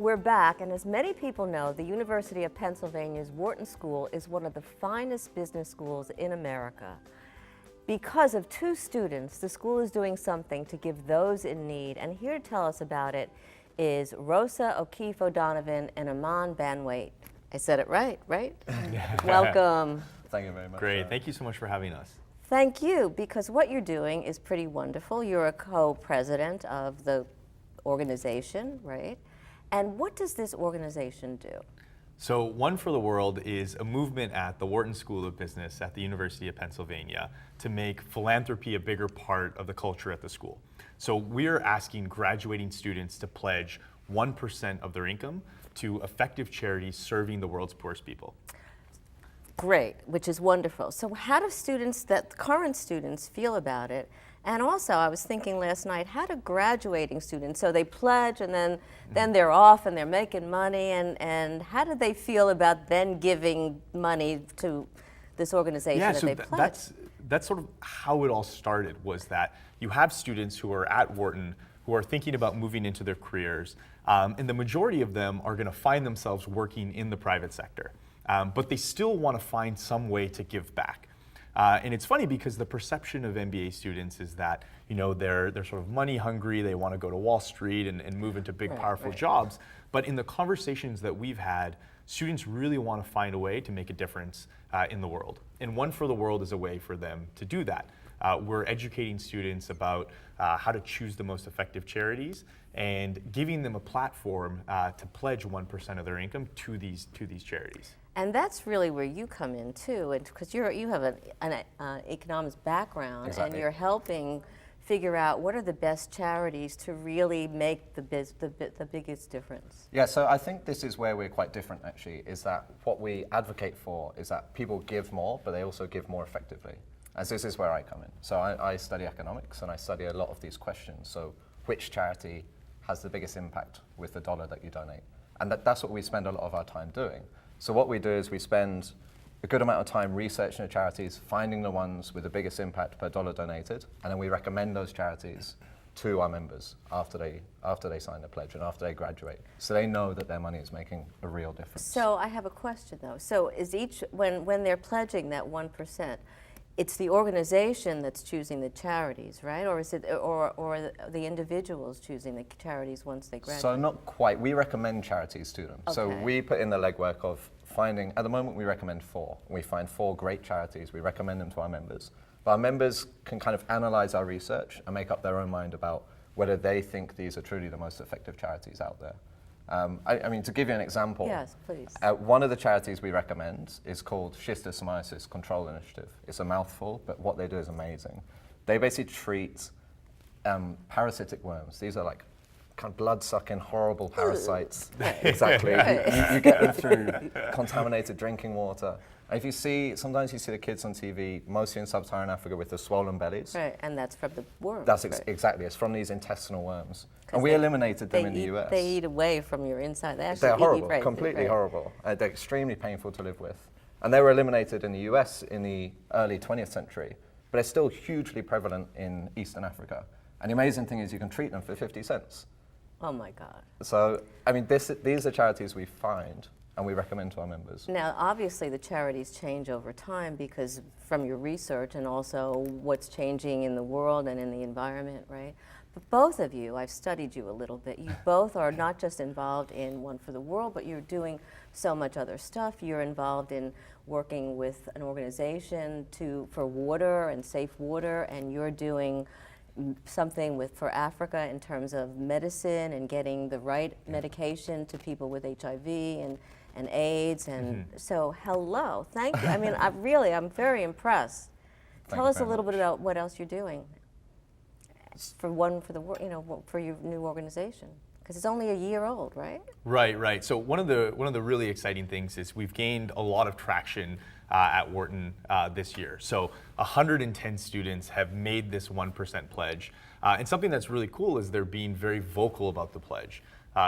We're back, and as many people know, the University of Pennsylvania's Wharton School is one of the finest business schools in America. Because of two students, the school is doing something to give those in need, and here to tell us about it is Rossa O'Keefe O'Donovan and Amaan Banwait. I said it right? Welcome. Thank you very much. Great, thank you so much for having us. Thank you, because what you're doing is pretty wonderful. You're a co-president of the organization, right? And what does this organization do? So One for the World is a movement at the Wharton School of Business at the University of Pennsylvania to make philanthropy a bigger part of the culture at the school. So we're asking graduating students to pledge 1% of their income to effective charities serving the world's poorest people. Great, which is wonderful. So how do current students feel about it? And also, I was thinking last night, how do graduating students, so they pledge and then they're off and they're making money, and how do they feel about then giving money to this organization that they pledged? That's sort of how it all started, was that you have students who are at Wharton who are thinking about moving into their careers, and the majority of them are going to find themselves working in the private sector. But they still want to find some way to give back. And it's funny because the perception of MBA students is that, you know, they're sort of money hungry, they want to go to Wall Street and move into big, powerful jobs. But in the conversations that we've had, students really want to find a way to make a difference in the world. And One for the World is a way for them to do that. We're educating students about how to choose the most effective charities and giving them a platform to pledge 1% of their income to these charities. And that's really where you come in too, and because you have an economics background, Exactly. and you're helping figure out what are the best charities to really make the biggest difference. Yeah, so I think this is where we're quite different actually, is that what we advocate for is that people give more, but they also give more effectively. And so this is where I come in. So I study economics and I study a lot of these questions. So which charity has the biggest impact with the dollar that you donate? And that's what we spend a lot of our time doing. So what we do is we spend a good amount of time researching the charities, finding the ones with the biggest impact per dollar donated, and then we recommend those charities to our members after they sign the pledge and after they graduate, so they know that their money is making a real difference. So I have a question though. So is when they're pledging that 1%, it's the organization that's choosing the charities, right? Or is it or the individuals choosing the charities once they graduate? So not quite. We recommend charities to them. Okay. So we put in the legwork of finding, at the moment we recommend 4. We find 4 great charities, we recommend them to our members. But our members can kind of analyze our research and make up their own mind about whether they think these are truly the most effective charities out there. I mean, to give you an example, yes, please. One of the charities we recommend is called Schistosomiasis Control Initiative. It's a mouthful, but what they do is amazing. They basically treat parasitic worms. These are like kind of blood-sucking, horrible parasites. Exactly. You get them through contaminated drinking water. And if you see, sometimes you see the kids on TV, mostly in sub-Saharan Africa, with the swollen bellies. Right, and that's from the worms. That's exactly, it's from these intestinal worms. And we eliminated them in the US. They eat away from your inside. They're horrible, completely horrible. They're extremely painful to live with. And they were eliminated in the US in the early 20th century, but they're still hugely prevalent in Eastern Africa. And the amazing thing is you can treat them for 50 cents. Oh my God. So, I mean, these are charities we find and we recommend to our members. Now, obviously the charities change over time because from your research and also what's changing in the world and in the environment, right? But both of you, I've studied you a little bit, you both are not just involved in One for the World, but you're doing so much other stuff. You're involved in working with an organization for water and safe water, and you're doing something for Africa in terms of medicine and getting the right medication to people with HIV and AIDS, and so hello, thank you. I mean, I'm very impressed. Tell us a little bit about what else you're doing for One for the World, for your new organization, because it's only a year old, right? Right. So one of the really exciting things is we've gained a lot of traction at Wharton this year. So 110 students have made this 1% pledge. And something that's really cool is they're being very vocal about the pledge.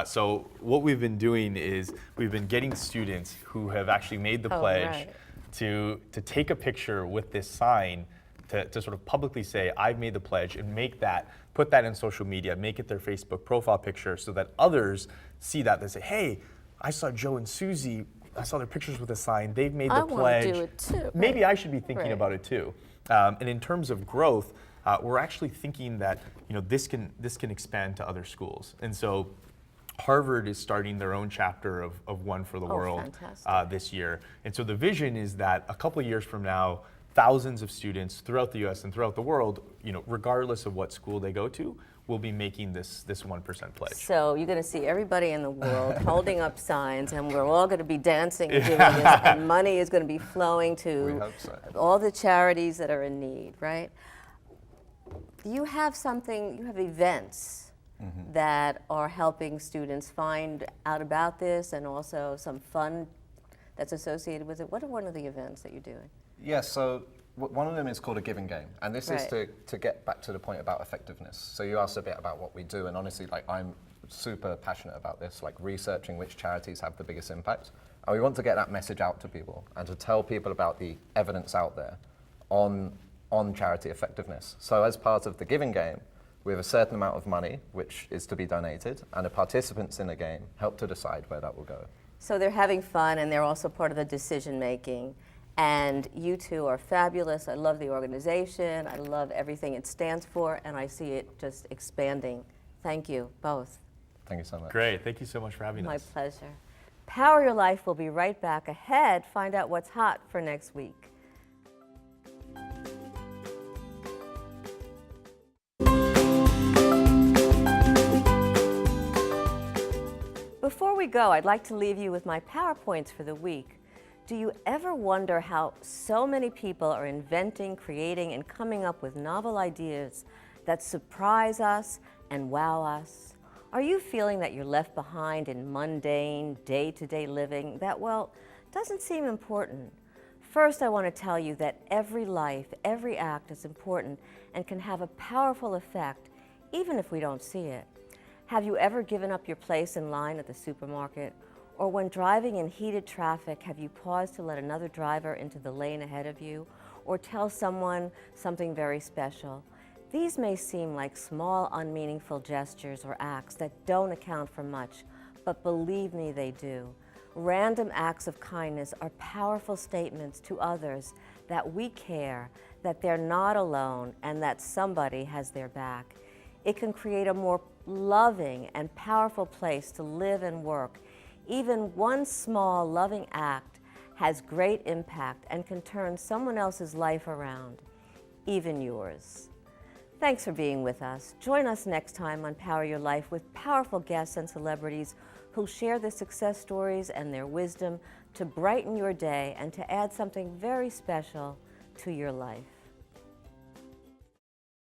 So what we've been doing is we've been getting students who have actually made the pledge to take a picture with this sign to sort of publicly say, I've made the pledge, and put that in social media, make it their Facebook profile picture so that others see that. They say, hey, I saw Joe and Susie, I saw their pictures with a sign, they've made the pledge. I want to do it too. Maybe I should be thinking Right. about it too. And in terms of growth, we're actually thinking that this can expand to other schools. And so Harvard is starting their own chapter of One for the World this year. And so the vision is that a couple of years from now, thousands of students throughout the US and throughout the world, regardless of what school they go to, will be making this 1% pledge. So you're going to see everybody in the world holding up signs, and we're all going to be dancing and doing this, and money is going to be flowing We to hope so. all the charities that are in need, right? You have events that are helping students find out about this, and also some fun that's associated with it. What are one of the events that you're doing? Yes, so one of them is called a giving game, and this is Right. to get back to the point about effectiveness. So you asked a bit about what we do, and honestly, I'm super passionate about this, researching which charities have the biggest impact. And we want to get that message out to people and to tell people about the evidence out there on charity effectiveness. So as part of the giving game, we have a certain amount of money which is to be donated, and the participants in the game help to decide where that will go. So they're having fun, and they're also part of the decision making. And you two are fabulous. I love the organization. I love everything it stands for, and I see it just expanding. Thank you, both. Thank you so much. Great, thank you so much for having My us. pleasure. Power Your Life will be right back. Ahead, find out what's hot for next week. Before we go, I'd like to leave you with my PowerPoints for the week. Do you ever wonder how so many people are inventing, creating, and coming up with novel ideas that surprise us and wow us? Are you feeling that you're left behind in mundane, day-to-day living that, doesn't seem important? First, I want to tell you that every life, every act is important and can have a powerful effect, even if we don't see it. Have you ever given up your place in line at the supermarket? Or when driving in heated traffic, have you paused to let another driver into the lane ahead of you? Or tell someone something very special? These may seem like small, unmeaningful gestures or acts that don't account for much, but believe me, they do. Random acts of kindness are powerful statements to others that we care, that they're not alone, and that somebody has their back. It can create a more loving and powerful place to live and work. Even one small, loving act has great impact and can turn someone else's life around, even yours. Thanks for being with us. Join us next time on Power Your Life with powerful guests and celebrities who'll share their success stories and their wisdom to brighten your day and to add something very special to your life.